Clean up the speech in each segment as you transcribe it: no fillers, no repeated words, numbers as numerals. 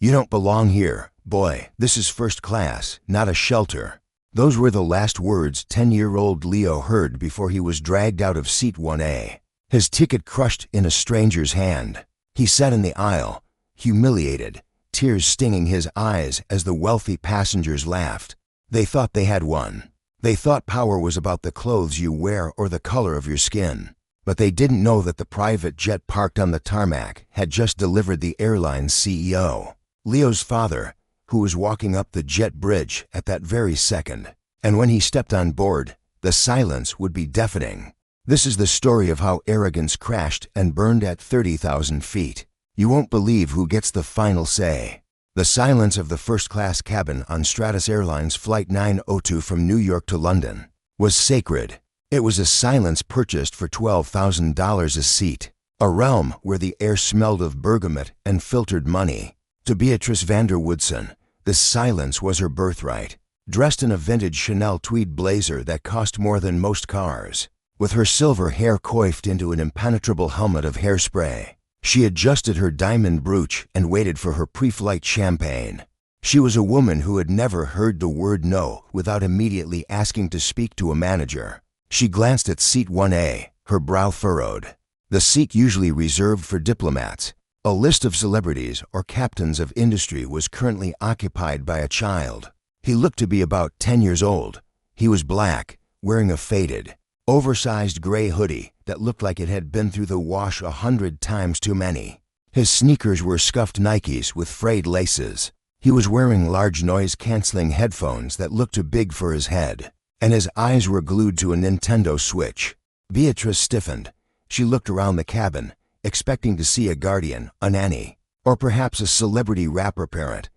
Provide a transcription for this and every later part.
"You don't belong here, boy. This is first class, not a shelter." Those were the last words 10-year-old Leo heard before he was dragged out of seat 1A. His ticket crushed in a stranger's hand. He sat in the aisle, humiliated, tears stinging his eyes as the wealthy passengers laughed. They thought they had won. They thought power was about the clothes you wear or the color of your skin. But they didn't know that the private jet parked on the tarmac had just delivered the airline's CEO, Leo's father, who was walking up the jet bridge at that very second. And when he stepped on board, the silence would be deafening. This is the story of how arrogance crashed and burned at 30,000 feet. You won't believe who gets the final say. The silence of the first-class cabin on Stratus Airlines Flight 902 from New York to London was sacred. It was a silence purchased for $12,000 a seat, a realm where the air smelled of bergamot and filtered money. To Beatrice Vander Woodson, this silence was her birthright. Dressed in a vintage Chanel tweed blazer that cost more than most cars, with her silver hair coiffed into an impenetrable helmet of hairspray, she adjusted her diamond brooch and waited for her pre-flight champagne. She was a woman who had never heard the word no without immediately asking to speak to a manager. She glanced at seat 1A, her brow furrowed. The seat usually reserved for diplomats. A list of celebrities or captains of industry was currently occupied by a child. He looked to be about 10 years old. He was black, wearing a faded, oversized gray hoodie that looked like it had been through the wash 100 times too many. His sneakers were scuffed Nikes with frayed laces. He was wearing large noise-canceling headphones that looked too big for his head, and his eyes were glued to a Nintendo Switch. Beatrice stiffened. She looked around the cabin, expecting to see a guardian, a nanny, or perhaps a celebrity rapper parent.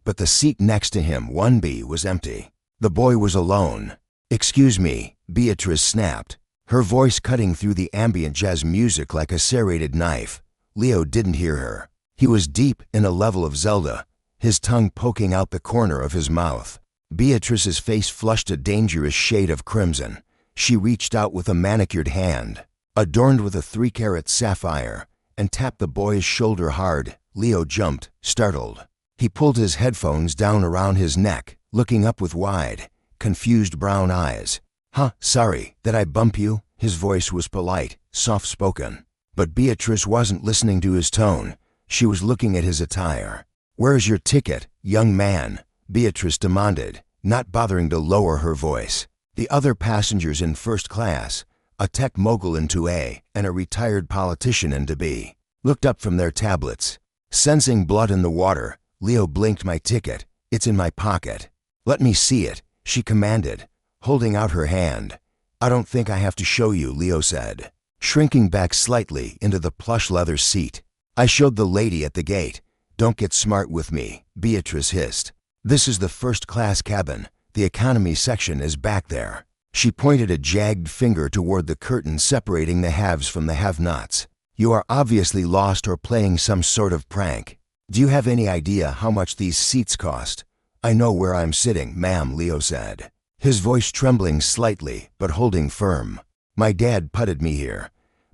But the seat next to him, 1B, was empty. The boy was alone. "Excuse me," Beatrice snapped, her voice cutting through the ambient jazz music like a serrated knife. Leo didn't hear her. He was deep in a level of Zelda, his tongue poking out the corner of his mouth. Beatrice's face flushed a dangerous shade of crimson. She reached out with a manicured hand, adorned with a 3-carat sapphire, and tapped the boy's shoulder hard. Leo jumped, startled. He pulled his headphones down around his neck, looking up with wide, confused brown eyes. "Huh, sorry, did I bump you?" His voice was polite, soft-spoken. But Beatrice wasn't listening to his tone. She was looking at his attire. "Where's your ticket, young man?" Beatrice demanded, not bothering to lower her voice. The other passengers in first class, a tech mogul in 2A and a retired politician in 2B, looked up from their tablets. Sensing blood in the water, Leo blinked. "My ticket. It's in my pocket." "Let me see it," she commanded, holding out her hand. "I don't think I have to show you," Leo said, shrinking back slightly into the plush leather seat. "I showed the lady at the gate. Don't get smart with me," Beatrice hissed. "This is the first-class cabin. The economy section is back there." She pointed a jagged finger toward the curtain separating the haves from the have-nots. "You are obviously lost or playing some sort of prank. Do you have any idea how much these seats cost?" "I know where I'm sitting, ma'am," Leo said, his voice trembling slightly but holding firm. "My dad putted me here."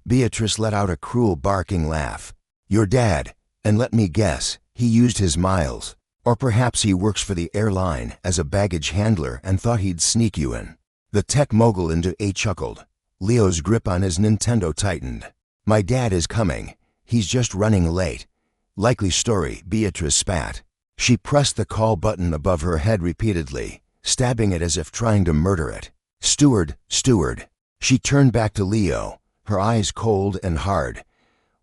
Beatrice let out a cruel barking laugh. "Your dad? And let me guess, he used his miles. Or perhaps he works for the airline as a baggage handler and thought he'd sneak you in." The tech mogul into A chuckled. Leo's grip on his Nintendo tightened. "My dad is coming. He's just running late." "Likely story," Beatrice spat. She pressed the call button above her head repeatedly, stabbing it as if trying to murder it. "Steward, steward." She turned back to Leo, her eyes cold and hard.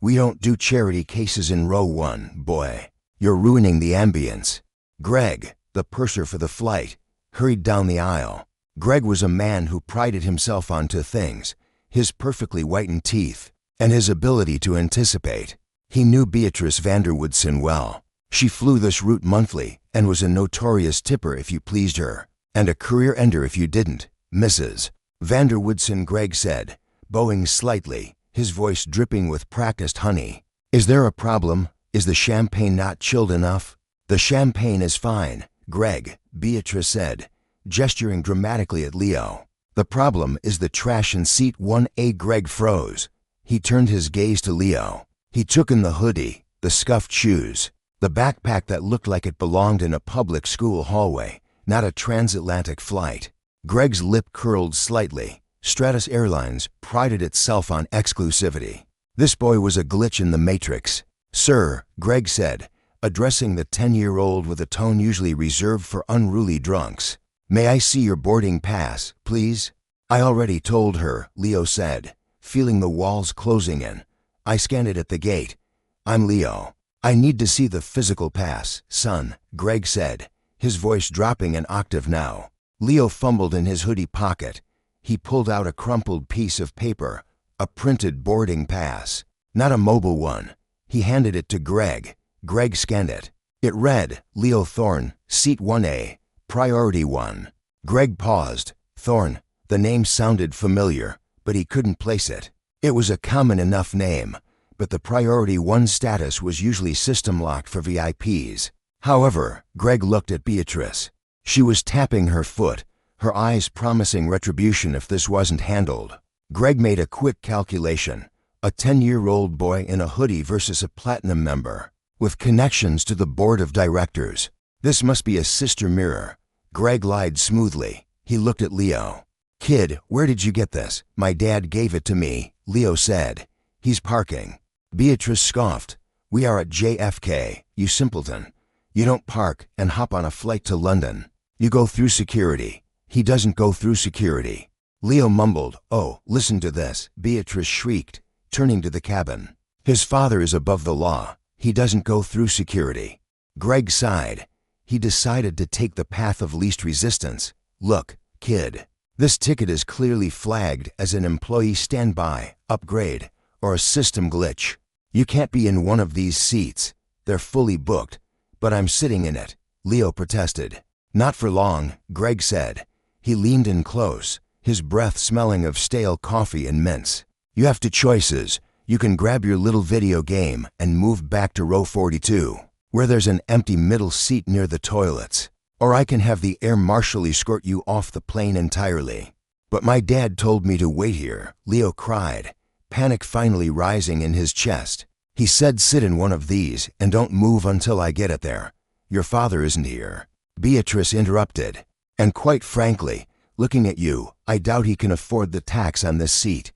"We don't do charity cases in row 1, boy. You're ruining the ambience." Greg, the purser for the flight, hurried down the aisle. Greg was a man who prided himself on 2 things: his perfectly whitened teeth and his ability to anticipate. He knew Beatrice Vander Woodson well. She flew this route monthly and was a notorious tipper if you pleased her, and a career ender if you didn't. "Mrs. Vander Woodson," Greg said, bowing slightly, his voice dripping with practiced honey. "Is there a problem? Is the champagne not chilled enough?" "The champagne is fine, Greg," Beatrice said, gesturing dramatically at Leo. "The problem is the trash in seat 1A." Greg froze. He turned his gaze to Leo. He took in the hoodie, the scuffed shoes. The backpack that looked like it belonged in a public school hallway, not a transatlantic flight. Greg's lip curled slightly. Stratus Airlines prided itself on exclusivity. This boy was a glitch in the matrix. "Sir," Greg said, addressing the 10-year-old with a tone usually reserved for unruly drunks. "May I see your boarding pass, please?" "I already told her," Leo said, feeling the walls closing in. "I scanned it at the gate. I'm Leo. I need to see the physical pass, son," Greg said, his voice dropping an octave now. Leo fumbled in his hoodie pocket. He pulled out a crumpled piece of paper, a printed boarding pass, not a mobile one. He handed it to Greg. Greg scanned it. It read, "Leo Thorne, Seat 1A, Priority 1. Greg paused. Thorne. The name sounded familiar, but he couldn't place it. It was a common enough name, but the Priority 1 status was usually system-locked for VIPs. However, Greg looked at Beatrice. She was tapping her foot, her eyes promising retribution if this wasn't handled. Greg made a quick calculation. A 10-year-old boy in a hoodie versus a platinum member, with connections to the board of directors. This must be a sister mirror. Greg lied smoothly. He looked at Leo. "Kid, where did you get this?" "My dad gave it to me," Leo said. "He's parking." Beatrice scoffed. "We are at JFK, you simpleton. You don't park and hop on a flight to London. You go through security. He doesn't go through security." Leo mumbled. "Oh, listen to this," Beatrice shrieked, turning to the cabin. "His father is above the law. He doesn't go through security." Greg sighed. He decided to take the path of least resistance. "Look, kid, this ticket is clearly flagged as an employee standby, upgrade, or a system glitch. You can't be in one of these seats. They're fully booked." "But I'm sitting in it," Leo protested. "Not for long," Greg said. He leaned in close, his breath smelling of stale coffee and mints. "You have two choices. You can grab your little video game and move back to row 42, where there's an empty middle seat near the toilets. Or I can have the air marshal escort you off the plane entirely." "But my dad told me to wait here," Leo cried, panic finally rising in his chest. "He said sit in one of these and don't move until I get it there. Your father isn't here." Beatrice interrupted. "And quite frankly, looking at you, I doubt he can afford the tax on this seat,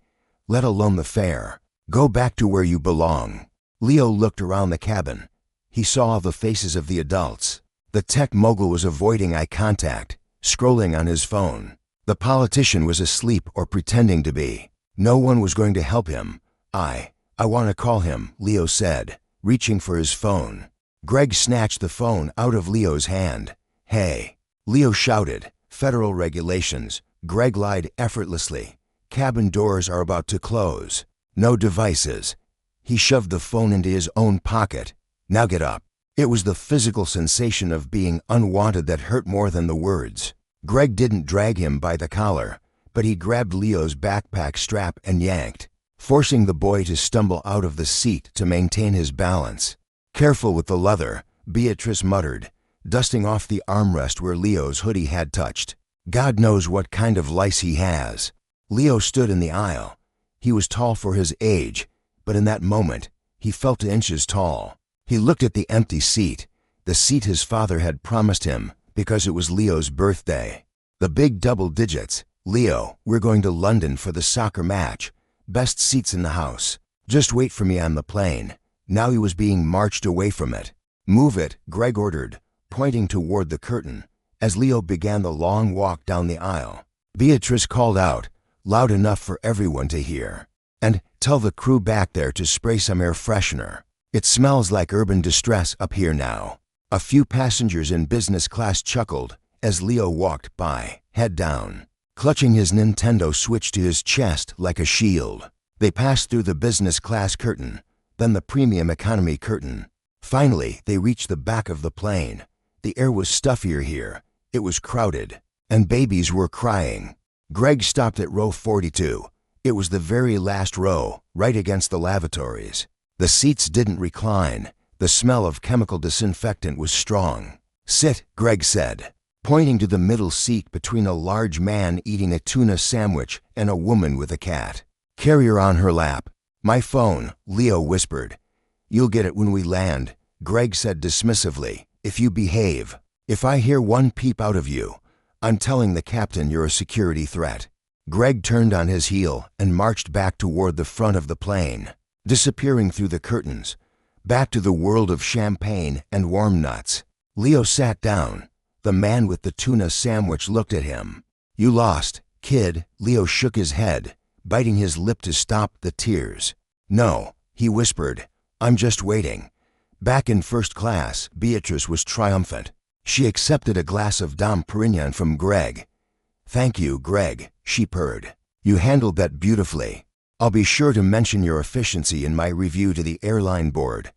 let alone the fare. Go back to where you belong." Leo looked around the cabin. He saw the faces of the adults. The tech mogul was avoiding eye contact, scrolling on his phone. The politician was asleep or pretending to be. No one was going to help him. I want to call him," Leo said, reaching for his phone. Greg snatched the phone out of Leo's hand. "Hey," Leo shouted. "Federal regulations." Greg lied effortlessly. "Cabin doors are about to close. No devices." He shoved the phone into his own pocket. "Now get up." It was the physical sensation of being unwanted that hurt more than the words. Greg didn't drag him by the collar, but he grabbed Leo's backpack strap and yanked, forcing the boy to stumble out of the seat to maintain his balance. "Careful with the leather," Beatrice muttered, dusting off the armrest where Leo's hoodie had touched. "God knows what kind of lice he has." Leo stood in the aisle. He was tall for his age, but in that moment, he felt inches tall. He looked at the empty seat, the seat his father had promised him because it was Leo's birthday. The big double digits. "Leo, we're going to London for the soccer match. Best seats in the house. Just wait for me on the plane." Now he was being marched away from it. "Move it," Greg ordered, pointing toward the curtain, as Leo began the long walk down the aisle. Beatrice called out, loud enough for everyone to hear. "And tell the crew back there to spray some air freshener. It smells like urban distress up here now." A few passengers in business class chuckled as Leo walked by, head down, clutching his Nintendo Switch to his chest like a shield. They passed through the business class curtain, then the premium economy curtain. Finally, they reached the back of the plane. The air was stuffier here. It was crowded, and babies were crying. Greg stopped at row 42. It was the very last row, right against the lavatories. The seats didn't recline. The smell of chemical disinfectant was strong. "Sit," Greg said, pointing to the middle seat between a large man eating a tuna sandwich and a woman with a cat. "Carry her on her lap." "My phone," Leo whispered. "You'll get it when we land." Greg said dismissively. If you behave. If I hear one peep out of you, I'm telling the captain you're a security threat. Greg turned on his heel and marched back toward the front of the plane, disappearing through the curtains, back to the world of champagne and warm nuts. Leo sat down. The man with the tuna sandwich looked at him. You lost, kid. Leo shook his head, biting his lip to stop the tears. No, he whispered. I'm just waiting. Back in first class, Beatrice was triumphant. She accepted a glass of Dom Perignon from Greg. Thank you, Greg, she purred. You handled that beautifully. I'll be sure to mention your efficiency in my review to the airline board.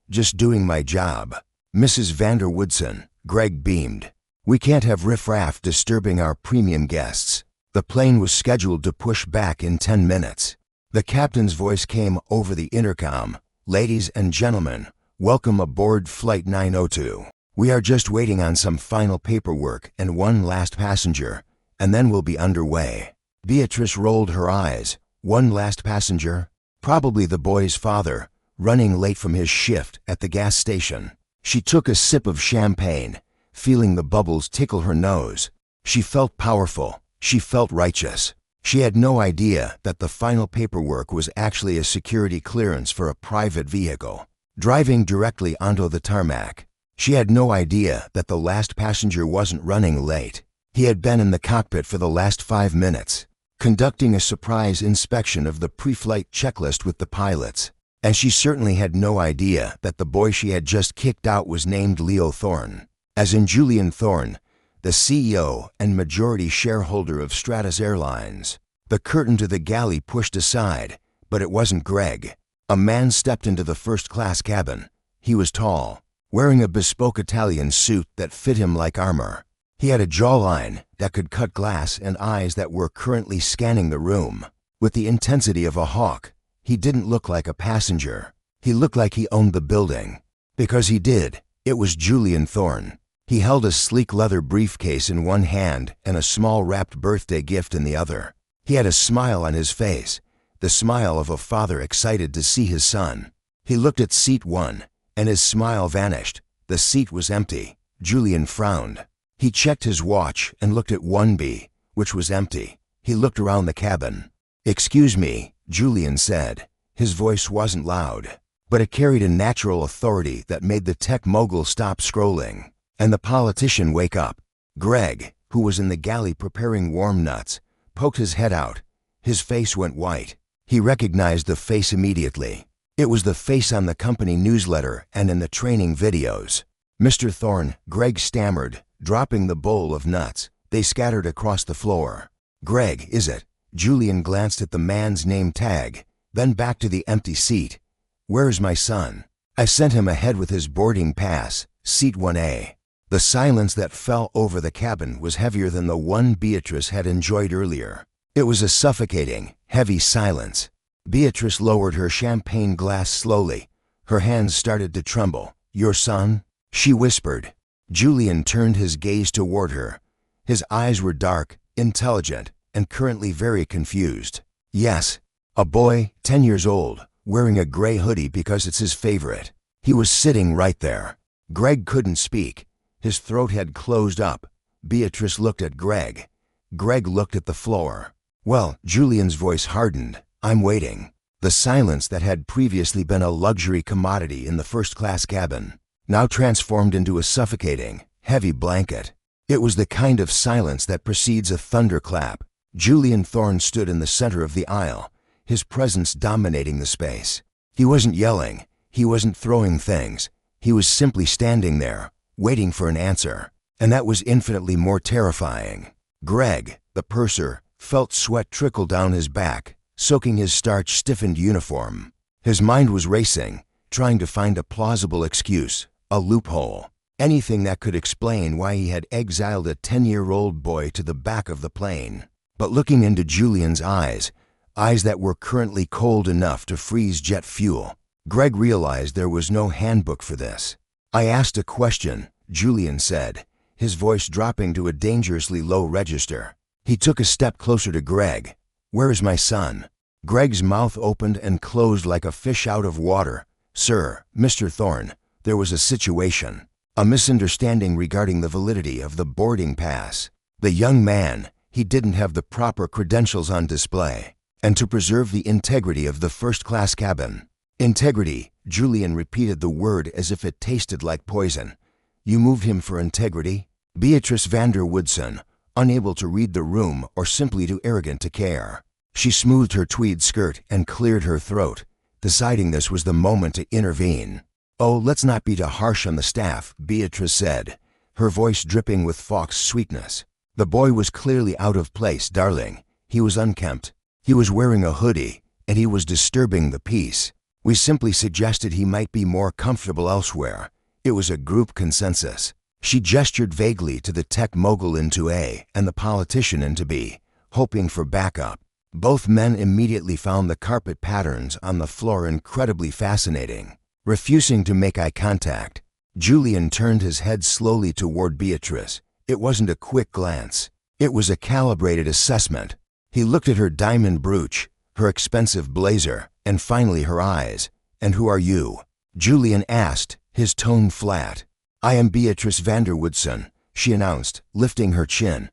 Just doing my job. Mrs. Vander Woodson, Greg beamed. We can't have riffraff disturbing our premium guests. The plane was scheduled to push back in 10 minutes. The captain's voice came over the intercom. Ladies and gentlemen, welcome aboard Flight 902. We are just waiting on some final paperwork and one last passenger, and then we'll be underway. Beatrice rolled her eyes. One last passenger? Probably the boy's father, running late from his shift at the gas station. She took a sip of champagne, feeling the bubbles tickle her nose. She felt powerful. She felt righteous. She had no idea that the final paperwork was actually a security clearance for a private vehicle, driving directly onto the tarmac. She had no idea that the last passenger wasn't running late. He had been in the cockpit for the last 5 minutes, conducting a surprise inspection of the pre-flight checklist with the pilots. And she certainly had no idea that the boy she had just kicked out was named Leo Thorne, as in Julian Thorne, the CEO and majority shareholder of Stratus Airlines. The curtain to the galley pushed aside, but it wasn't Greg. A man stepped into the first-class cabin. He was tall, wearing a bespoke Italian suit that fit him like armor. He had a jawline that could cut glass and eyes that were currently scanning the room. With the intensity of a hawk, he didn't look like a passenger. He looked like he owned the building. Because he did. It was Julian Thorne. He held a sleek leather briefcase in one hand and a small wrapped birthday gift in the other. He had a smile on his face, the smile of a father excited to see his son. He looked at seat 1, and his smile vanished. The seat was empty. Julian frowned. He checked his watch and looked at 1B, which was empty. He looked around the cabin. Excuse me, Julian said. His voice wasn't loud, but it carried a natural authority that made the tech mogul stop scrolling, and the politician wake up. Greg, who was in the galley preparing warm nuts, poked his head out. His face went white. He recognized the face immediately. It was the face on the company newsletter and in the training videos. Mr. Thorne, Greg stammered, dropping the bowl of nuts. They scattered across the floor. Greg, is it? Julian glanced at the man's name tag, then back to the empty seat. Where's my son? I sent him ahead with his boarding pass, seat 1A. The silence that fell over the cabin was heavier than the one Beatrice had enjoyed earlier. It was a suffocating, heavy silence. Beatrice lowered her champagne glass slowly. Her hands started to tremble. Your son? She whispered. Julian turned his gaze toward her. His eyes were dark, intelligent, and currently very confused. Yes, a boy, 10 years old, wearing a gray hoodie because it's his favorite. He was sitting right there. Greg couldn't speak. His throat had closed up. Beatrice looked at Greg. Greg looked at the floor. Well, Julian's voice hardened. I'm waiting. The silence that had previously been a luxury commodity in the first-class cabin now transformed into a suffocating, heavy blanket. It was the kind of silence that precedes a thunderclap. Julian Thorne stood in the center of the aisle, his presence dominating the space. He wasn't yelling. He wasn't throwing things. He was simply standing there, waiting for an answer. And that was infinitely more terrifying. Greg, the purser, felt sweat trickle down his back, soaking his starch-stiffened uniform. His mind was racing, trying to find a plausible excuse, a loophole, anything that could explain why he had exiled a 10-year-old boy to the back of the plane. But looking into Julian's eyes that were currently cold enough to freeze jet fuel, Greg realized there was no handbook for this. I asked a question, Julian said, his voice dropping to a dangerously low register. He took a step closer to Greg. Where is my son? Greg's mouth opened and closed like a fish out of water. Sir, Mr. Thorne, There was a situation, a misunderstanding regarding the validity of the boarding pass. The young man, he didn't have the proper credentials on display. And to preserve the integrity of the first-class cabin. Integrity, Julian repeated the word as if it tasted like poison. You moved him for integrity? Beatrice Vander Woodson, unable to read the room or simply too arrogant to care. She smoothed her tweed skirt and cleared her throat, deciding this was the moment to intervene. Oh, let's not be too harsh on the staff, Beatrice said, her voice dripping with Fox sweetness. The boy was clearly out of place, darling. He was unkempt. He was wearing a hoodie, and he was disturbing the peace. We simply suggested he might be more comfortable elsewhere. It was a group consensus. She gestured vaguely to the tech mogul into A and the politician into B, hoping for backup. Both men immediately found the carpet patterns on the floor incredibly fascinating. Refusing to make eye contact, Julian turned his head slowly toward Beatrice. It wasn't a quick glance. It was a calibrated assessment. He looked at her diamond brooch, her expensive blazer, and finally her eyes. And who are you? Julian asked, his tone flat. I am Beatrice Vander Woodson, she announced, lifting her chin.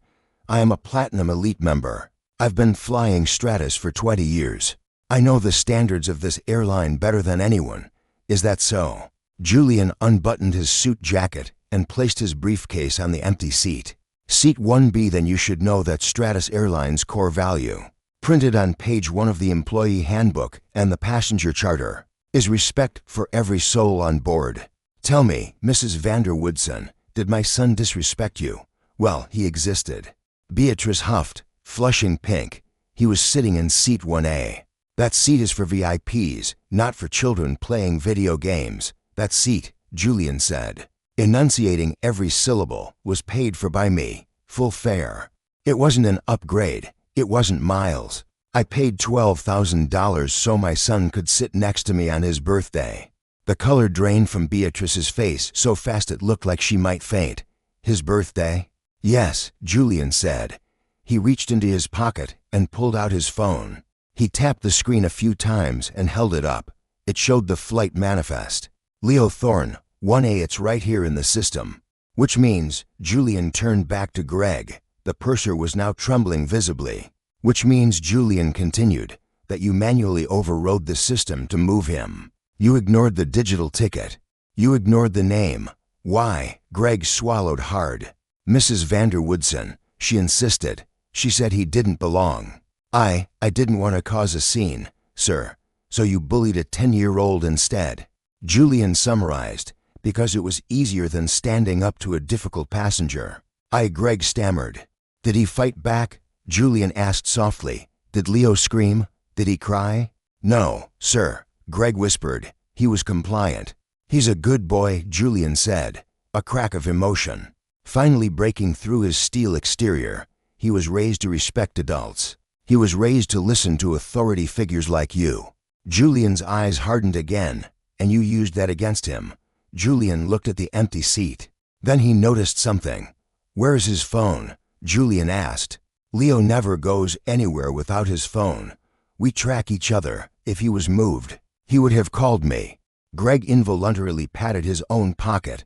I am a Platinum Elite member. I've been flying Stratus for 20 years. I know the standards of this airline better than anyone. Is that so? Julian unbuttoned his suit jacket and placed his briefcase on the empty seat. Seat 1B. Then you should know that Stratus Airlines' core value, printed on page 1 of the employee handbook and the passenger charter, is respect for every soul on board. Tell me, Mrs. Vander Woodson, did my son disrespect you? Well, he existed. Beatrice huffed, flushing pink. He was sitting in seat 1A. That seat is for VIPs, not for children playing video games. That seat, Julian said, enunciating every syllable, was paid for by me, full fare. It wasn't an upgrade. It wasn't miles. I paid $12,000 so my son could sit next to me on his birthday. The color drained from Beatrice's face so fast it looked like she might faint. His birthday? Yes, Julian said. He reached into his pocket and pulled out his phone. He tapped the screen a few times and held it up. It showed the flight manifest. Leo Thorne, 1A. It's right here in the system. Which means, Julian turned back to Greg. The purser was now trembling visibly. Which means, Julian continued, that you manually overrode the system to move him. You ignored the digital ticket. You ignored the name. Why? Greg swallowed hard. Mrs. Vander Woodson, she insisted. She said he didn't belong. I didn't want to cause a scene, sir. So you bullied a 10-year-old instead. Julian summarized, because it was easier than standing up to a difficult passenger. Greg stammered. Did he fight back? Julian asked softly. Did Leo scream? Did he cry? No, sir, Greg whispered. He was compliant. He's a good boy, Julian said, a crack of emotion. Finally breaking through his steel exterior, he was raised to respect adults. He was raised to listen to authority figures like you. Julian's eyes hardened again, and you used that against him. Julian looked at the empty seat. Then he noticed something. Where's his phone? Julian asked. Leo never goes anywhere without his phone. We track each other. If he was moved, he would have called me. Greg involuntarily patted his own pocket.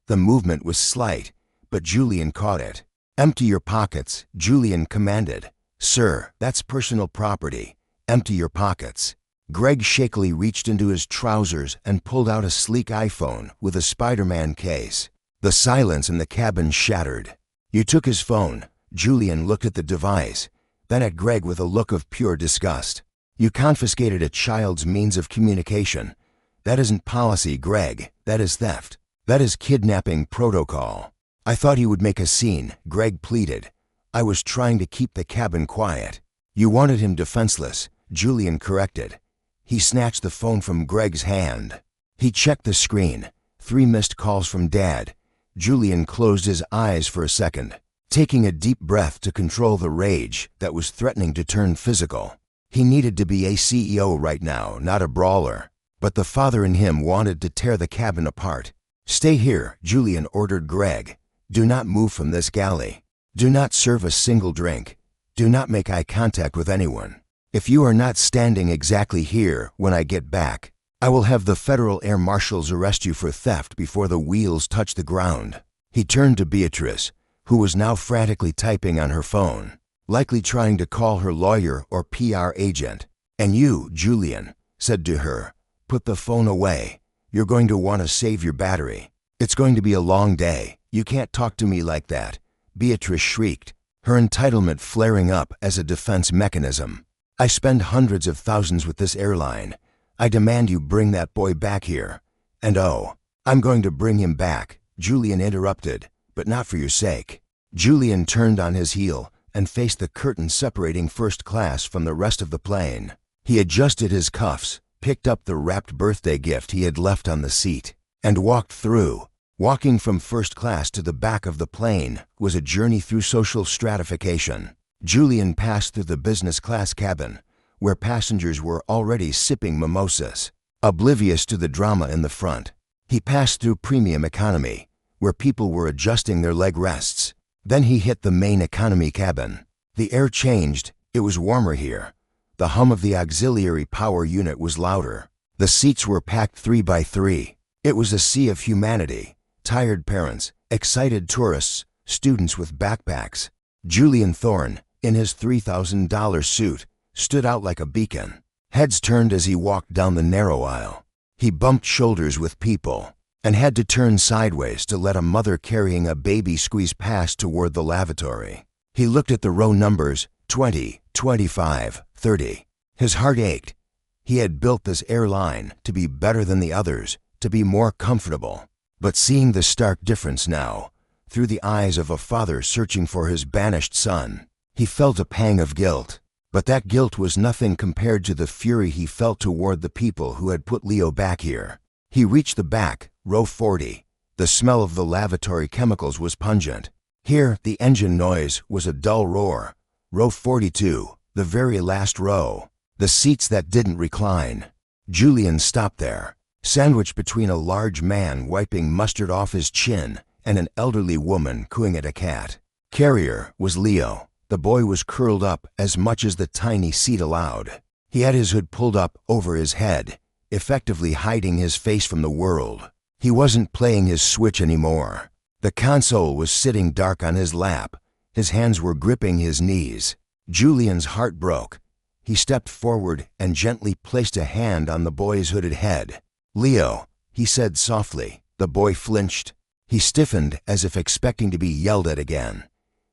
The movement was slight, but Julian caught it. Empty your pockets, Julian commanded. Sir, that's personal property. Empty your pockets. Greg shakily reached into his trousers and pulled out a sleek iPhone with a Spider-Man case. The silence in the cabin shattered. You took his phone. Julian looked at the device, then at Greg with a look of pure disgust. You confiscated a child's means of communication. That isn't policy, Greg. That is theft. That is kidnapping protocol. I thought he would make a scene, Greg pleaded. I was trying to keep the cabin quiet. You wanted him defenseless, Julian corrected. He snatched the phone from Greg's hand. He checked the screen. 3 missed calls from Dad. Julian closed his eyes for a second, taking a deep breath to control the rage that was threatening to turn physical. He needed to be a CEO right now, not a brawler. But the father in him wanted to tear the cabin apart. Stay here, Julian ordered Greg. Do not move from this galley. Do not serve a single drink. Do not make eye contact with anyone. If you are not standing exactly here when I get back, I will have the federal air marshals arrest you for theft before the wheels touch the ground." He turned to Beatrice, who was now frantically typing on her phone, likely trying to call her lawyer or PR agent. "And you, Julian," said to her, "put the phone away. You're going to want to save your battery. It's going to be a long day. You can't talk to me like that," Beatrice shrieked, her entitlement flaring up as a defense mechanism. "I spend hundreds of thousands with this airline. I demand you bring that boy back here. And oh, I'm going to bring him back," Julian interrupted, "but not for your sake." Julian turned on his heel and faced the curtain separating first class from the rest of the plane. He adjusted his cuffs, picked up the wrapped birthday gift he had left on the seat, and walked through. Walking from first class to the back of the plane was a journey through social stratification. Julian passed through the business class cabin, where passengers were already sipping mimosas, oblivious to the drama in the front. He passed through premium economy, where people were adjusting their leg rests. Then he hit the main economy cabin. The air changed. It was warmer here. The hum of the auxiliary power unit was louder. The seats were packed 3 by 3. It was a sea of humanity. Tired parents, excited tourists, students with backpacks. Julian Thorne, in his $3,000 suit, stood out like a beacon. Heads turned as he walked down the narrow aisle. He bumped shoulders with people and had to turn sideways to let a mother carrying a baby squeeze past toward the lavatory. He looked at the row numbers, 20, 25, 30. His heart ached. He had built this airline to be better than the others, to be more comfortable. But seeing the stark difference now, through the eyes of a father searching for his banished son, he felt a pang of guilt. But that guilt was nothing compared to the fury he felt toward the people who had put Leo back here. He reached the back, row 40. The smell of the lavatory chemicals was pungent. Here, the engine noise was a dull roar. Row 42, the very last row. The seats that didn't recline. Julian stopped there, sandwiched between a large man wiping mustard off his chin and an elderly woman cooing at a cat. Carrier was Leo. The boy was curled up as much as the tiny seat allowed. He had his hood pulled up over his head, effectively hiding his face from the world. He wasn't playing his Switch anymore. The console was sitting dark on his lap. His hands were gripping his knees. Julian's heart broke. He stepped forward and gently placed a hand on the boy's hooded head. "Leo," he said softly. The boy flinched. He stiffened as if expecting to be yelled at again.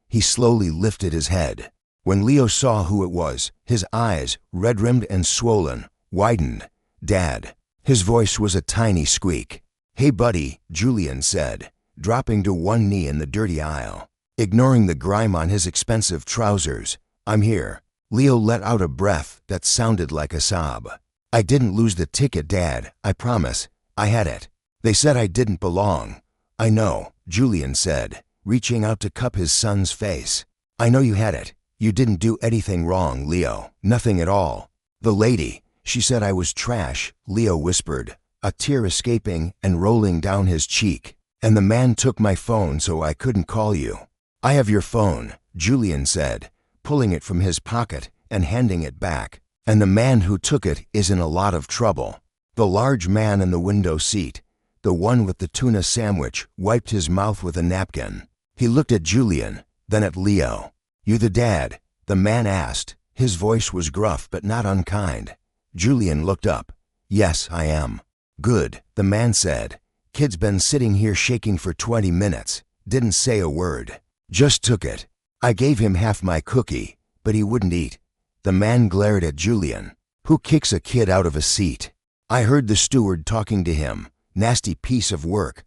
He slowly lifted his head. When Leo saw who it was, his eyes, red-rimmed and swollen, widened. "Dad." His voice was a tiny squeak. "Hey, buddy," Julian said, dropping to one knee in the dirty aisle, ignoring the grime on his expensive trousers. "I'm here." Leo let out a breath that sounded like a sob. "I didn't lose the ticket, Dad, I promise. I had it. They said I didn't belong." "I know," Julian said, reaching out to cup his son's face. "I know you had it. You didn't do anything wrong, Leo. Nothing at all." "The lady, she said I was trash," Leo whispered, a tear escaping and rolling down his cheek. "And the man took my phone so I couldn't call you." "I have your phone," Julian said, pulling it from his pocket and handing it back. "And the man who took it is in a lot of trouble." The large man in the window seat, the one with the tuna sandwich, wiped his mouth with a napkin. He looked at Julian, then at Leo. "You the dad?" the man asked. His voice was gruff but not unkind. Julian looked up. "Yes, I am." "Good," the man said. "Kid's been sitting here shaking for 20 minutes. Didn't say a word. Just took it. I gave him half my cookie, but he wouldn't eat." The man glared at Julian. "Who kicks a kid out of a seat?" "I heard the steward talking to him. Nasty piece of work."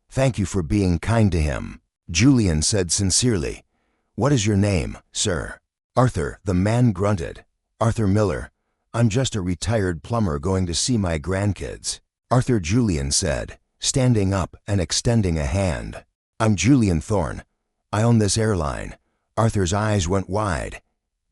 "Thank you for being kind to him," Julian said sincerely. "What is your name, sir?" "Arthur," the man grunted. "Arthur Miller. I'm just a retired plumber going to see my grandkids." "Arthur," Julian said, standing up and extending a hand. "I'm Julian Thorne. I own this airline." Arthur's eyes went wide.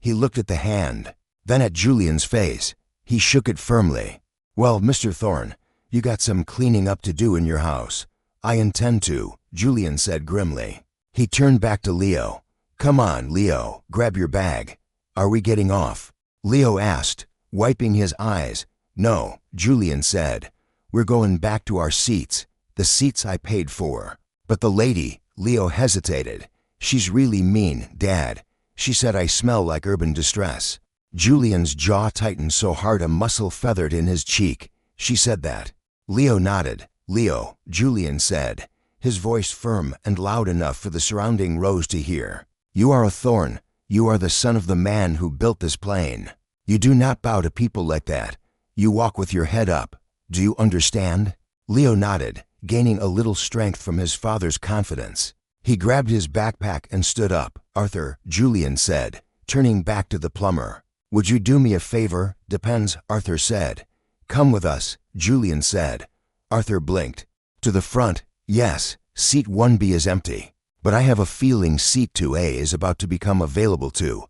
He looked at the hand, then at Julian's face. He shook it firmly. "Well, Mr. Thorne, you got some cleaning up to do in your house." "I intend to," Julian said grimly. He turned back to Leo. "Come on, Leo, grab your bag. Are we getting off?" Leo asked, wiping his eyes. No, Julian said. We're going back to our seats, the seats I paid for. But the lady, Leo hesitated. She's really mean, Dad. She said I smell like urban distress. Julian's jaw tightened so hard a muscle feathered in his cheek. She said that. Leo nodded. Leo, Julian said, his voice firm and loud enough for the surrounding rows to hear. You are a thorn. You are the son of the man who built this plane. You do not bow to people like that. You walk with your head up. Do you understand? Leo nodded, gaining a little strength from his father's confidence. He grabbed his backpack and stood up. Arthur, Julian said, turning back to the plumber. Would you do me a favor? Depends, Arthur said. Come with us, Julian said. Arthur blinked. To the front, yes, seat 1B is empty. But I have a feeling seat 2A is about to become available too.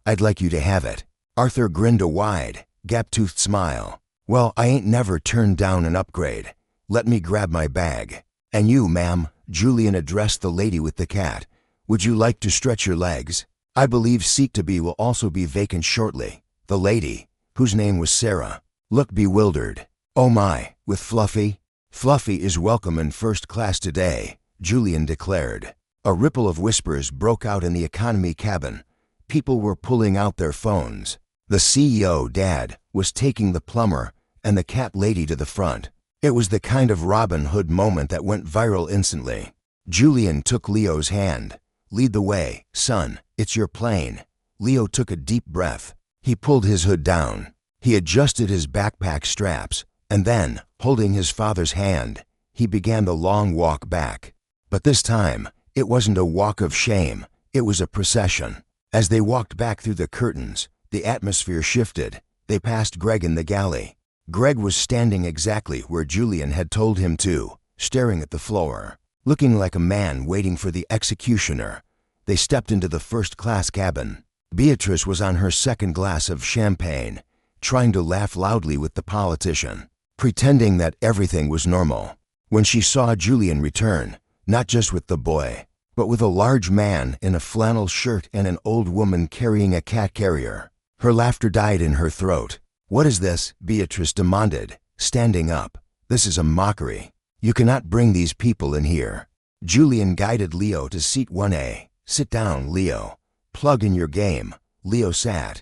I'd like you to have it. Arthur grinned a wide, gap-toothed smile. Well, I ain't never turned down an upgrade. Let me grab my bag. And you, ma'am, Julian addressed the lady with the cat. Would you like to stretch your legs? I believe seat 2B will also be vacant shortly. The lady, whose name was Sarah, looked bewildered. Oh my, with Fluffy? Fluffy is welcome in first class today, Julian declared. A ripple of whispers broke out in the economy cabin. People were pulling out their phones. The CEO, Dad, was taking the plumber and the cat lady to the front. It was the kind of Robin Hood moment that went viral instantly. Julian took Leo's hand. Lead the way, son, it's your plane. Leo took a deep breath. He pulled his hood down. He adjusted his backpack straps, and then, holding his father's hand, he began the long walk back. But this time, it wasn't a walk of shame, it was a procession. As they walked back through the curtains, the atmosphere shifted. They passed Greg in the galley. Greg was standing exactly where Julian had told him to, staring at the floor, looking like a man waiting for the executioner. They stepped into the first-class cabin. Beatrice was on her second glass of champagne, trying to laugh loudly with the politician, pretending that everything was normal. When she saw Julian return, not just with the boy, but with a large man in a flannel shirt and an old woman carrying a cat carrier, her laughter died in her throat. What is this? Beatrice demanded, standing up. This is a mockery. You cannot bring these people in here. Julian guided Leo to seat 1A. Sit down, Leo. Plug in your game. Leo sat.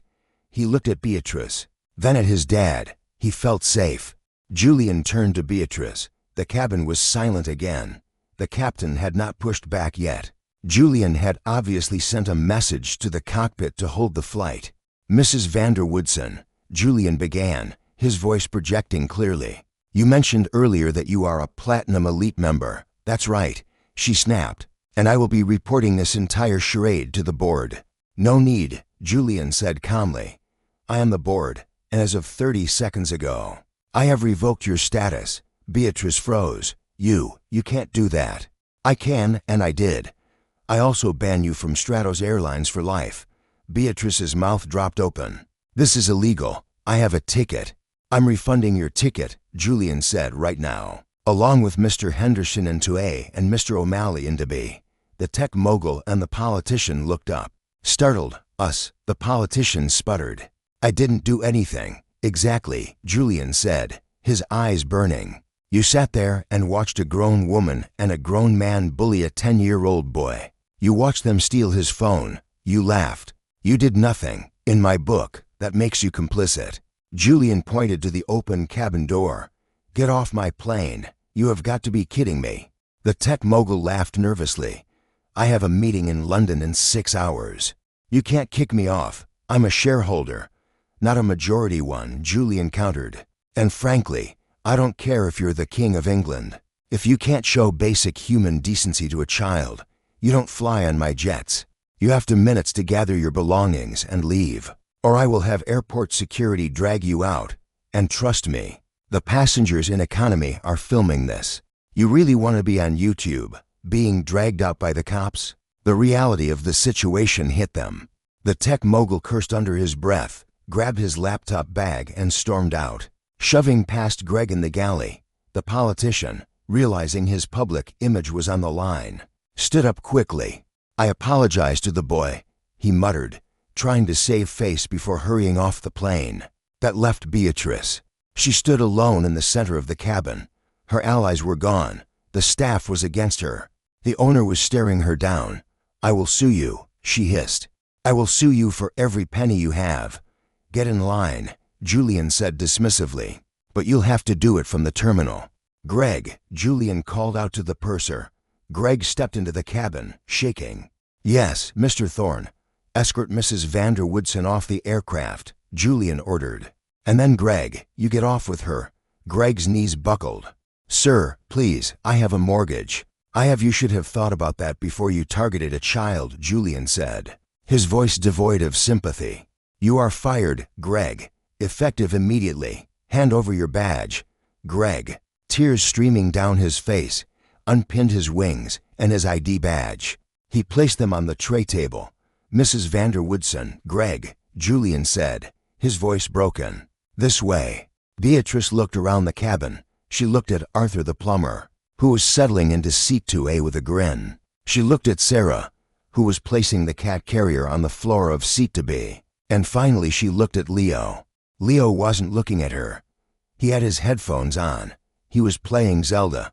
He looked at Beatrice, then at his dad. He felt safe. Julian turned to Beatrice. The cabin was silent again. The captain had not pushed back yet. Julian had obviously sent a message to the cockpit to hold the flight. Mrs. Vanderwoodson, Julian began, his voice projecting clearly. You mentioned earlier that you are a Platinum Elite member. That's right, she snapped. And I will be reporting this entire charade to the board. No need, Julian said calmly. I am the board, and as of 30 seconds ago, I have revoked your status. Beatrice froze. You can't do that. I can, and I did. I also ban you from Stratos Airlines for life. Beatrice's mouth dropped open. This is illegal. I have a ticket. I'm refunding your ticket, Julian said right now, along with Mr. Henderson in 2A and Mr. O'Malley in 2B. The tech mogul and the politician looked up. Startled, us, the politician sputtered. I didn't do anything. Exactly, Julian said, his eyes burning. You sat there and watched a grown woman and a grown man bully a 10-year-old boy. You watched them steal his phone. You laughed. You did nothing. In my book, that makes you complicit. Julian pointed to the open cabin door. Get off my plane. You have got to be kidding me. The tech mogul laughed nervously. I have a meeting in London in 6 hours. You can't kick me off. I'm a shareholder. Not a majority one, Julian countered. And frankly, I don't care if you're the King of England. If you can't show basic human decency to a child, you don't fly on my jets. You have 2 minutes to gather your belongings and leave, or I will have airport security drag you out. And trust me, the passengers in economy are filming this. You really want to be on YouTube, being dragged out by the cops? The reality of the situation hit them. The tech mogul cursed under his breath, grabbed his laptop bag and stormed out, shoving past Greg in the galley. The politician, realizing his public image was on the line, stood up quickly. I apologize to the boy, he muttered, trying to save face before hurrying off the plane. That left Beatrice. She stood alone in the center of the cabin. Her allies were gone. The staff was against her. The owner was staring her down. "I will sue you," she hissed. "I will sue you for every penny you have." "Get in line," Julian said dismissively. "But you'll have to do it from the terminal." "Greg," Julian called out to the purser. Greg stepped into the cabin, shaking. "Yes, Mr. Thorne. Escort Mrs. Vander Woodson off the aircraft," Julian ordered. "And then, Greg, you get off with her." Greg's knees buckled. "Sir, please, I have a mortgage." You should have thought about that before you targeted a child," Julian said, his voice devoid of sympathy. "You are fired, Greg. Effective immediately. Hand over your badge." Greg, tears streaming down his face, unpinned his wings and his ID badge. He placed them on the tray table. "Mrs. Vander Woodson, Greg," Julian said, his voice broken. "This way." Beatrice looked around the cabin. She looked at Arthur the plumber, who was settling into seat 2A with a grin. She looked at Sarah, who was placing the cat carrier on the floor of seat 2B. And finally she looked at Leo. Leo wasn't looking at her. He had his headphones on. He was playing Zelda.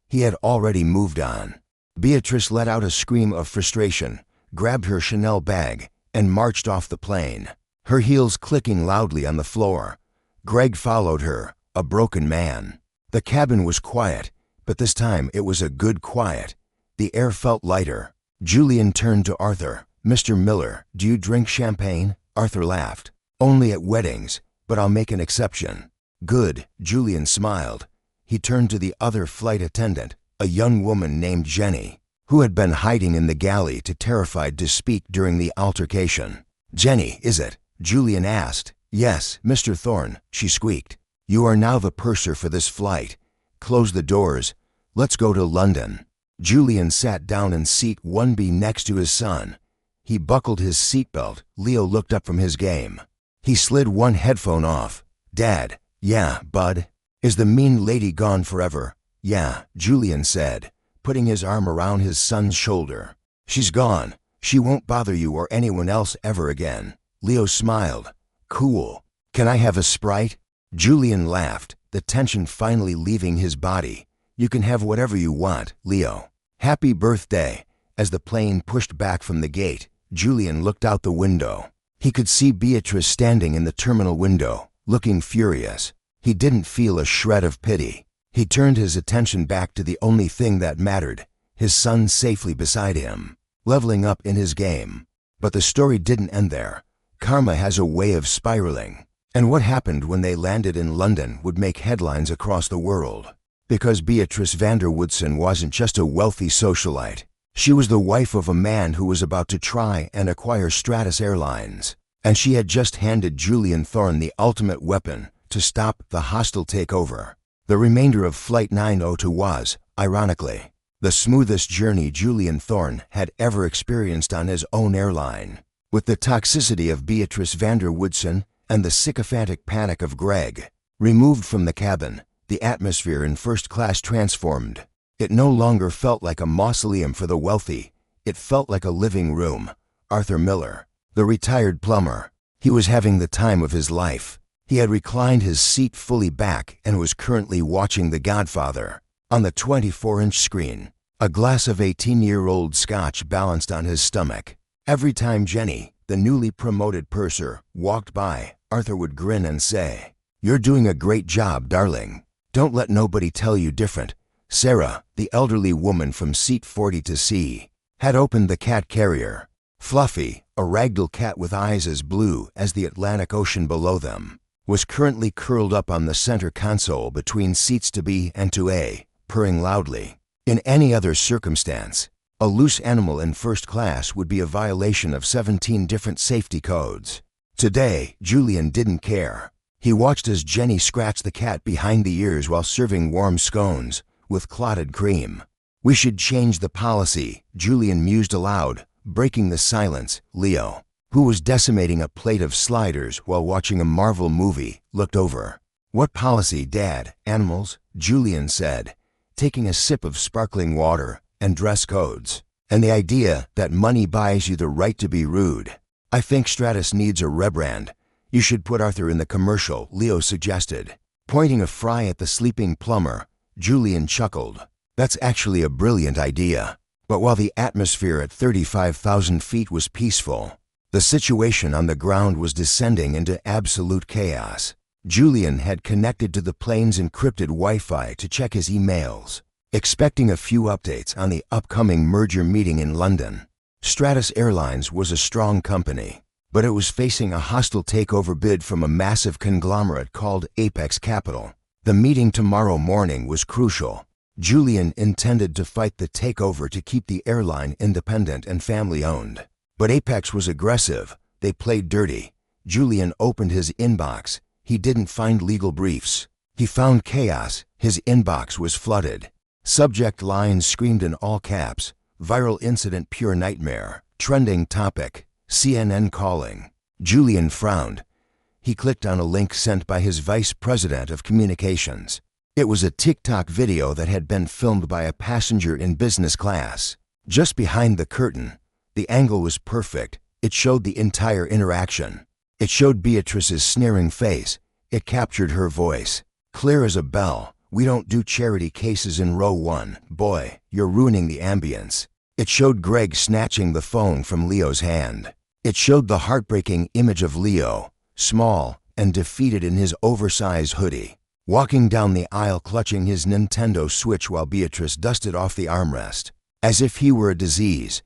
He had already moved on. Beatrice let out a scream of frustration, grabbed her Chanel bag, and marched off the plane, her heels clicking loudly on the floor. Greg followed her, a broken man. The cabin was quiet, but this time it was a good quiet. The air felt lighter. Julian turned to Arthur. "Mr. Miller, do you drink champagne?" Arthur laughed. "Only at weddings, but I'll make an exception." "Good," Julian smiled. He turned to the other flight attendant, a young woman named Jenny, who had been hiding in the galley too terrified to speak during the altercation. "Jenny, is it?" Julian asked. "Yes, Mr. Thorne," she squeaked. "You are now the purser for this flight. Close the doors. Let's go to London." Julian sat down in seat 1B next to his son. He buckled his seatbelt. Leo looked up from his game. He slid one headphone off. "Dad." "Yeah, bud." "Is the mean lady gone forever?" "Yeah," Julian said, putting his arm around his son's shoulder. "She's gone. She won't bother you or anyone else ever again." Leo smiled. "Cool. Can I have a Sprite?" Julian laughed, the tension finally leaving his body. "You can have whatever you want, Leo." "Happy birthday." As the plane pushed back from the gate, Julian looked out the window. He could see Beatrice standing in the terminal window, looking furious. He didn't feel a shred of pity. He turned his attention back to the only thing that mattered, his son safely beside him, leveling up in his game. But the story didn't end there. Karma has a way of spiraling. And what happened when they landed in London would make headlines across the world. Because Beatrice Vander Woodson wasn't just a wealthy socialite. She was the wife of a man who was about to try and acquire Stratus Airlines. And she had just handed Julian Thorne the ultimate weapon to stop the hostile takeover. The remainder of Flight 902 was, ironically, the smoothest journey Julian Thorne had ever experienced on his own airline. With the toxicity of Beatrice Vander Woodson and the sycophantic panic of Greg removed from the cabin, the atmosphere in first class transformed. It no longer felt like a mausoleum for the wealthy. It felt like a living room. Arthur Miller, the retired plumber, he was having the time of his life. He had reclined his seat fully back and was currently watching The Godfather. On the 24-inch screen, a glass of 18-year-old scotch balanced on his stomach. Every time Jenny, the newly promoted purser, walked by, Arthur would grin and say, "You're doing a great job, darling. Don't let nobody tell you different." Sarah, the elderly woman from seat 40C, had opened the cat carrier. Fluffy, a ragdoll cat with eyes as blue as the Atlantic Ocean below them, was currently curled up on the center console between seats 2B and 2A, purring loudly. In any other circumstance, a loose animal in first class would be a violation of 17 different safety codes. Today, Julian didn't care. He watched as Jenny scratched the cat behind the ears while serving warm scones with clotted cream. "We should change the policy," Julian mused aloud, breaking the silence. Leo, who was decimating a plate of sliders while watching a Marvel movie, looked over. "What policy, Dad? Animals?" Julian said, taking a sip of sparkling water. "And dress codes. And the idea that money buys you the right to be rude. I think Stratus needs a rebrand. You should put Arthur in the commercial," Leo suggested. Pointing a fry at the sleeping plumber, Julian chuckled. That's actually a brilliant idea. But while the atmosphere at 35,000 feet was peaceful, the situation on the ground was descending into absolute chaos. Julian had connected to the plane's encrypted Wi-Fi to check his emails, expecting a few updates on the upcoming merger meeting in London. Stratus Airlines was a strong company, but it was facing a hostile takeover bid from a massive conglomerate called Apex Capital. The meeting tomorrow morning was crucial. Julian intended to fight the takeover to keep the airline independent and family-owned. But Apex was aggressive. They played dirty. Julian opened his inbox. He didn't find legal briefs. He found chaos. His inbox was flooded. Subject lines screamed in all caps. Viral incident, pure nightmare. Trending topic, CNN calling. Julian frowned. He clicked on a link sent by his vice president of communications. It was a TikTok video that had been filmed by a passenger in business class. Just behind the curtain, the angle was perfect. It showed the entire interaction. It showed Beatrice's sneering face. It captured her voice. Clear as a bell. We don't do charity cases in row 1. Boy, you're ruining the ambience. It showed Greg snatching the phone from Leo's hand. It showed the heartbreaking image of Leo, small and defeated in his oversized hoodie, walking down the aisle clutching his Nintendo Switch while Beatrice dusted off the armrest, as if he were a disease.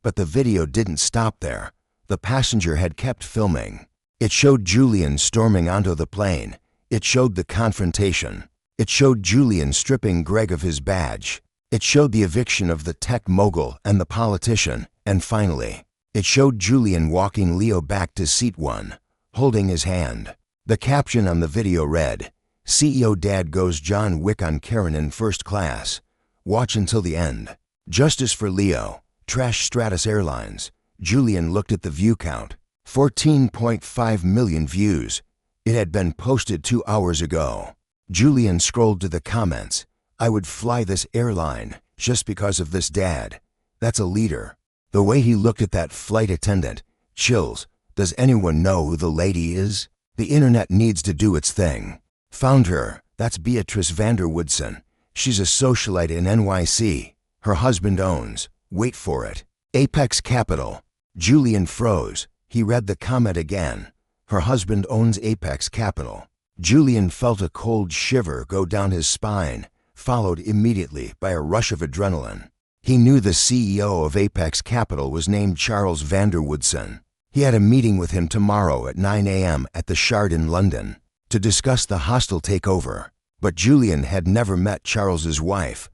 But the video didn't stop there. The passenger had kept filming. It showed Julian storming onto the plane. It showed the confrontation. It showed Julian stripping Greg of his badge. It showed the eviction of the tech mogul and the politician. And finally, it showed Julian walking Leo back to seat 1, holding his hand. The caption on the video read, "CEO Dad goes John Wick on Karen in first class. Watch until the end. Justice for Leo. Trash Stratus Airlines." Julian looked at the view count. 14.5 million views. It had been posted 2 hours ago. Julian scrolled to the comments. "I would fly this airline just because of this dad. That's a leader." The way he looked at that flight attendant. Chills. Does anyone know who the lady is? The internet needs to do its thing. Found her. That's Beatrice Vanderwoodson. She's a socialite in NYC. Her husband owns, wait for it, Apex Capital. Julian froze. He read the comment again. Her husband owns Apex Capital. Julian felt a cold shiver go down his spine, followed immediately by a rush of adrenaline. He knew the CEO of Apex Capital was named Charles Vanderwoodson. He had a meeting with him tomorrow at 9 a.m. at the Shard in London to discuss the hostile takeover. But Julian had never met Charles's wife.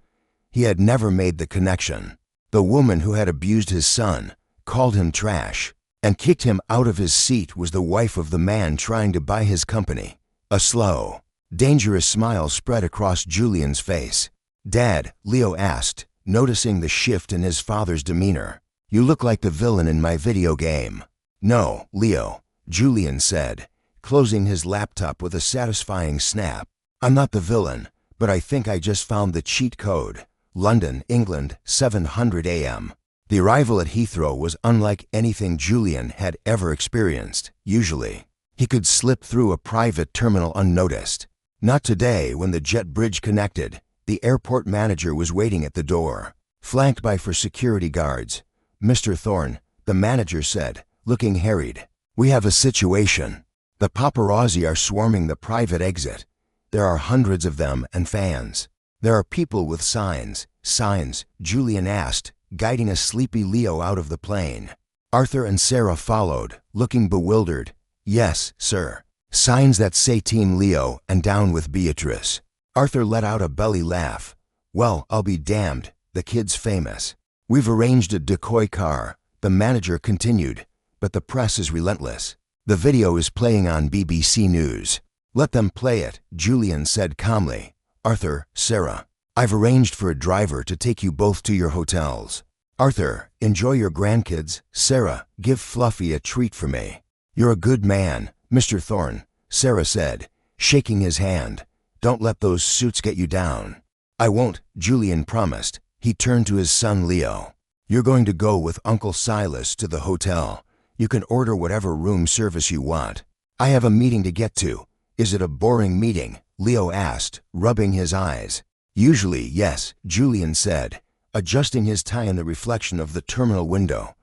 He had never made the connection. The woman who had abused his son, called him trash, and kicked him out of his seat was the wife of the man trying to buy his company. A slow, dangerous smile spread across Julian's face. "Dad," Leo asked, noticing the shift in his father's demeanor. "You look like the villain in my video game." "No, Leo," Julian said, closing his laptop with a satisfying snap. "I'm not the villain, but I think I just found the cheat code." London, England, 700 a.m. The arrival at Heathrow was unlike anything Julian had ever experienced. Usually, he could slip through a private terminal unnoticed. Not today when the jet bridge connected. The airport manager was waiting at the door, flanked by 4 security guards. "Mr. Thorne," the manager said, looking harried. "We have a situation. The paparazzi are swarming the private exit. There are hundreds of them and fans. There are people with signs." "Signs?" Julian asked, guiding a sleepy Leo out of the plane. Arthur and Sarah followed, looking bewildered. "Yes, sir. Signs that say Team Leo and down with Beatrice." Arthur let out a belly laugh. "Well, I'll be damned. The kid's famous. We've arranged a decoy car," the manager continued, "but the press is relentless. The video is playing on BBC News." "Let them play it," Julian said calmly. "Arthur, Sarah, I've arranged for a driver to take you both to your hotels. Arthur, enjoy your grandkids. Sarah, give Fluffy a treat for me." "You're a good man, Mr. Thorne," Sarah said, shaking his hand. "Don't let those suits get you down." "I won't," Julian promised. He turned to his son Leo. "You're going to go with Uncle Silas to the hotel. You can order whatever room service you want. I have a meeting to get to." "Is it a boring meeting?" Leo asked, rubbing his eyes. Usually, yes, Julian said, adjusting his tie in the reflection of the terminal window.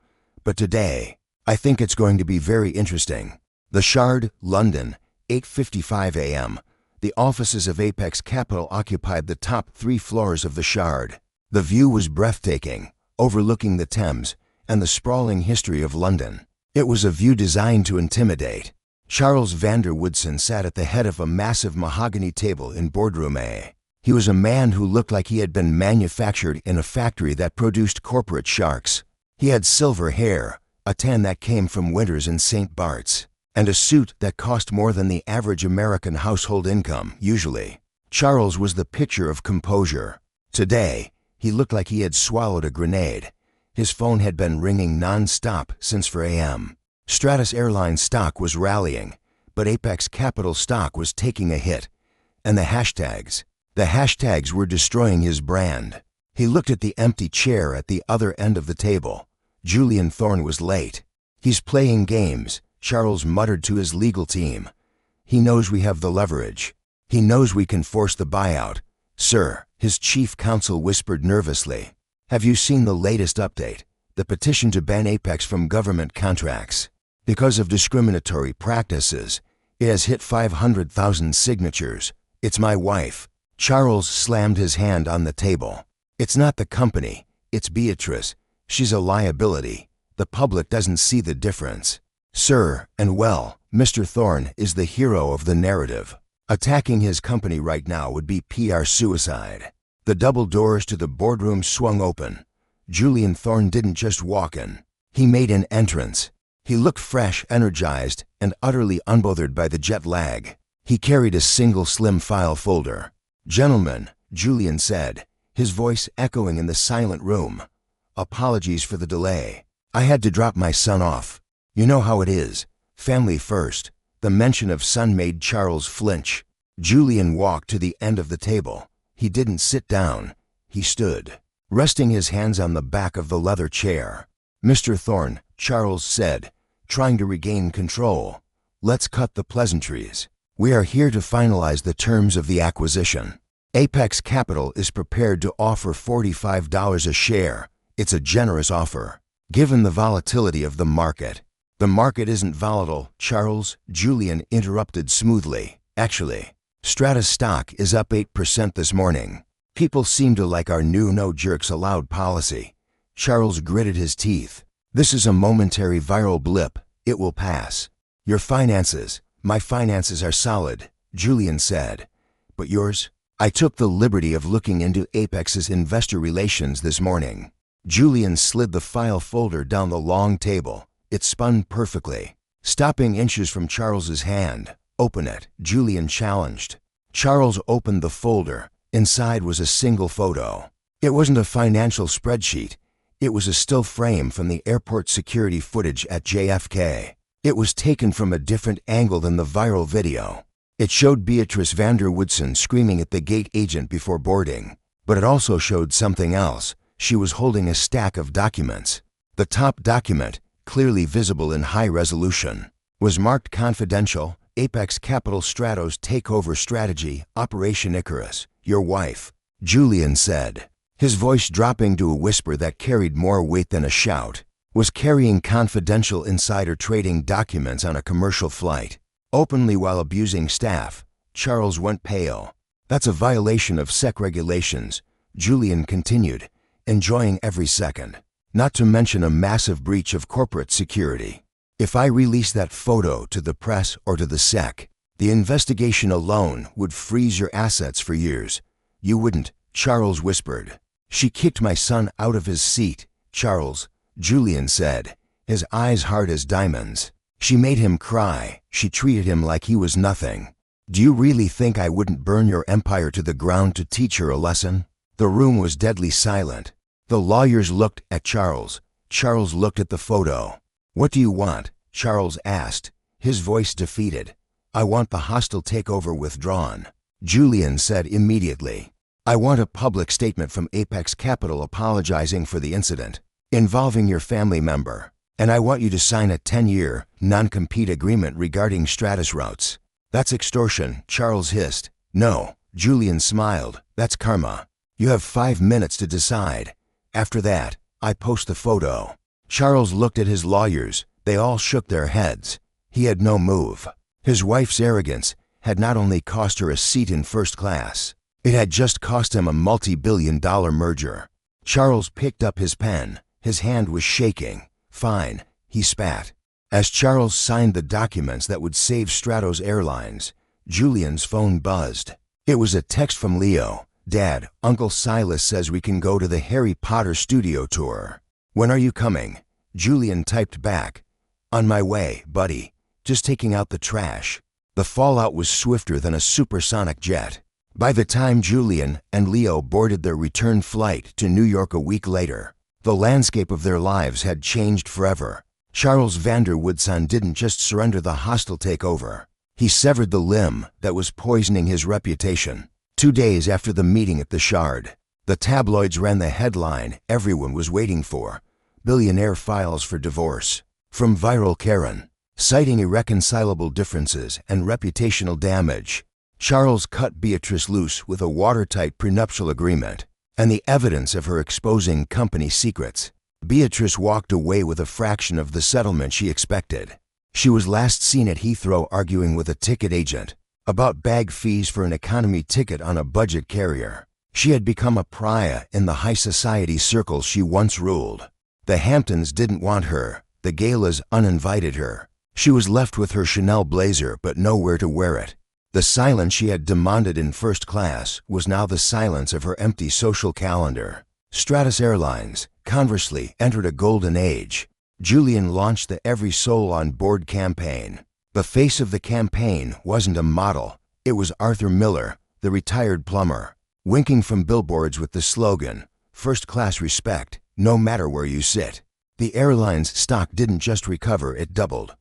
But today, I think it's going to be very interesting. The Shard, London, 8:55 a.m. The offices of Apex Capital occupied the top 3 floors of the Shard. The view was breathtaking, overlooking the Thames and the sprawling history of London. It was a view designed to intimidate. Charles Vanderwoodson sat at the head of a massive mahogany table in Boardroom A. He was a man who looked like he had been manufactured in a factory that produced corporate sharks. He had silver hair, a tan that came from winters in St. Bart's, and a suit that cost more than the average American household income, usually. Charles was the picture of composure. Today, he looked like he had swallowed a grenade. His phone had been ringing non-stop since 4 a.m. Stratus Airlines stock was rallying, but Apex Capital stock was taking a hit. And the hashtags were destroying his brand. He looked at the empty chair at the other end of the table. Julian Thorne was late. He's playing games, Charles muttered to his legal team. He knows we have the leverage. He knows we can force the buyout. Sir, his chief counsel whispered nervously. Have you seen the latest update? The petition to ban Apex from government contracts. Because of discriminatory practices, it has hit 500,000 signatures. It's my wife. Charles slammed his hand on the table. It's not the company, it's Beatrice. She's a liability. The public doesn't see the difference. Sir, and well, Mr. Thorne is the hero of the narrative. Attacking his company right now would be PR suicide. The double doors to the boardroom swung open. Julian Thorne didn't just walk in. He made an entrance. He looked fresh, energized, and utterly unbothered by the jet lag. He carried a single slim file folder. Gentlemen, Julian said, his voice echoing in the silent room. Apologies for the delay. I had to drop my son off. You know how it is. Family first. The mention of son made Charles flinch. Julian walked to the end of the table. He didn't sit down. He stood, resting his hands on the back of the leather chair. Mr. Thorne, Charles said, trying to regain control. Let's cut the pleasantries. We are here to finalize the terms of the acquisition. Apex Capital is prepared to offer $45 a share. It's a generous offer, given the volatility of the market. The market isn't volatile, Charles, Julian interrupted smoothly. Actually, Stratus stock is up 8% this morning. People seem to like our new no jerks allowed policy. Charles gritted his teeth. This is a momentary viral blip. It will pass. Your finances, my finances are solid, Julian said. But yours? I took the liberty of looking into Apex's investor relations this morning. Julian slid the file folder down the long table. It spun perfectly. Stopping inches from Charles's hand. Open it, Julian challenged. Charles opened the folder. Inside was a single photo. It wasn't a financial spreadsheet. It was a still frame from the airport security footage at JFK. It was taken from a different angle than the viral video. It showed Beatrice Vanderwoodson screaming at the gate agent before boarding. But it also showed something else. She was holding a stack of documents. The top document, clearly visible in high resolution, was marked confidential. Apex Capital Stratos takeover strategy, Operation Icarus. Your wife, Julian said, his voice dropping to a whisper that carried more weight than a shout, was carrying confidential insider trading documents on a commercial flight, openly while abusing staff. Charles went pale. That's a violation of SEC regulations, Julian continued, enjoying every second. Not to mention a massive breach of corporate security. If I release that photo to the press or to the SEC, the investigation alone would freeze your assets for years. You wouldn't, Charles whispered. She kicked my son out of his seat, Charles, Julian said, his eyes hard as diamonds. She made him cry. She treated him like he was nothing. Do you really think I wouldn't burn your empire to the ground to teach her a lesson? The room was deadly silent. The lawyers looked at Charles. Charles looked at the photo. What do you want? Charles asked, his voice defeated. I want the hostile takeover withdrawn, Julian said immediately. I want a public statement from Apex Capital apologizing for the incident involving your family member. And I want you to sign a 10-year non-compete agreement regarding Stratus routes. That's extortion, Charles hissed. No, Julian smiled. That's karma. You have 5 minutes to decide. After that, I post the photo. Charles looked at his lawyers. They all shook their heads. He had no move. His wife's arrogance had not only cost her a seat in first class, it had just cost him a multi-billion-dollar merger. Charles picked up his pen. His hand was shaking. Fine, he spat. As Charles signed the documents that would save Stratos Airlines, Julian's phone buzzed. It was a text from Leo. Dad, Uncle Silas says we can go to the Harry Potter studio tour. When are you coming? Julian typed back. On my way, buddy. Just taking out the trash. The fallout was swifter than a supersonic jet. By the time Julian and Leo boarded their return flight to New York a week later, the landscape of their lives had changed forever. Charles Vander Woodson didn't just surrender the hostile takeover. He severed the limb that was poisoning his reputation. 2 days after the meeting at the Shard, the tabloids ran the headline everyone was waiting for. Billionaire files for divorce. From viral Karen, citing irreconcilable differences and reputational damage, Charles cut Beatrice loose with a watertight prenuptial agreement and the evidence of her exposing company secrets. Beatrice walked away with a fraction of the settlement she expected. She was last seen at Heathrow arguing with a ticket agent about bag fees for an economy ticket on a budget carrier. She had become a pariah in the high society circles she once ruled. The Hamptons didn't want her. The galas uninvited her. She was left with her Chanel blazer but nowhere to wear it. The silence she had demanded in first class was now the silence of her empty social calendar. Stratos Airlines, conversely, entered a golden age. Julian launched the Every Soul on Board campaign. The face of the campaign wasn't a model. It was Arthur Miller, the retired plumber, winking from billboards with the slogan, "First class respect, no matter where you sit." The airline's stock didn't just recover, it doubled.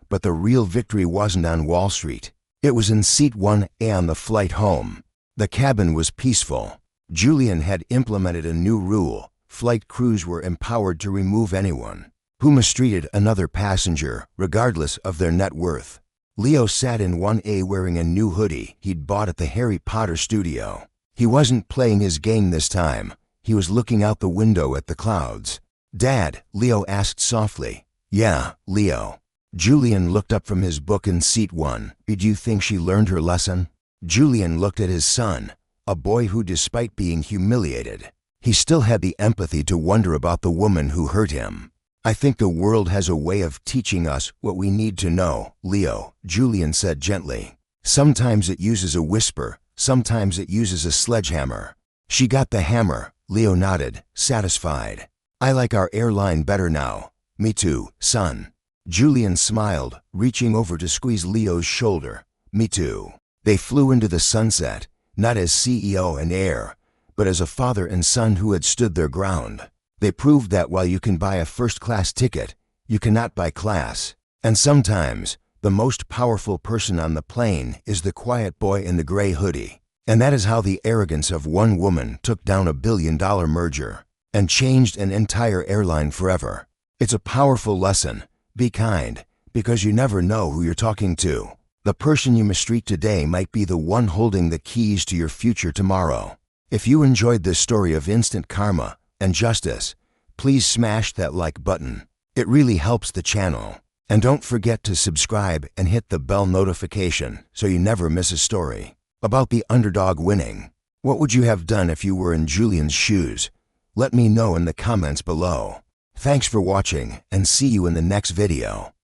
But the real victory wasn't on Wall Street. It was in Seat 1A on the flight home. The cabin was peaceful. Julian had implemented a new rule. Flight crews were empowered to remove anyone who mistreated another passenger, regardless of their net worth. Leo sat in 1A wearing a new hoodie he'd bought at the Harry Potter studio. He wasn't playing his game this time. He was looking out the window at the clouds. "Dad," Leo asked softly. "Yeah, Leo." Julian looked up from his book in Seat 1. "Did you think she learned her lesson?" Julian looked at his son, a boy who, despite being humiliated, he still had the empathy to wonder about the woman who hurt him. "I think the world has a way of teaching us what we need to know, Leo," Julian said gently. "Sometimes it uses a whisper, sometimes it uses a sledgehammer." "She got the hammer," Leo nodded, satisfied. "I like our airline better now." "Me too, son." Julian smiled, reaching over to squeeze Leo's shoulder. "Me too." They flew into the sunset, not as CEO and heir, but as a father and son who had stood their ground. They proved that while you can buy a first-class ticket, you cannot buy class. And sometimes, the most powerful person on the plane is the quiet boy in the gray hoodie. And that is how the arrogance of one woman took down a billion-dollar merger and changed an entire airline forever. It's a powerful lesson. Be kind, because you never know who you're talking to. The person you mistreat today might be the one holding the keys to your future tomorrow. If you enjoyed this story of instant karma and justice, please smash that like button. It really helps the channel. And don't forget to subscribe and hit the bell notification so you never miss a story. About the underdog winning. What would you have done if you were in Julian's shoes? Let me know in the comments below. Thanks for watching and see you in the next video.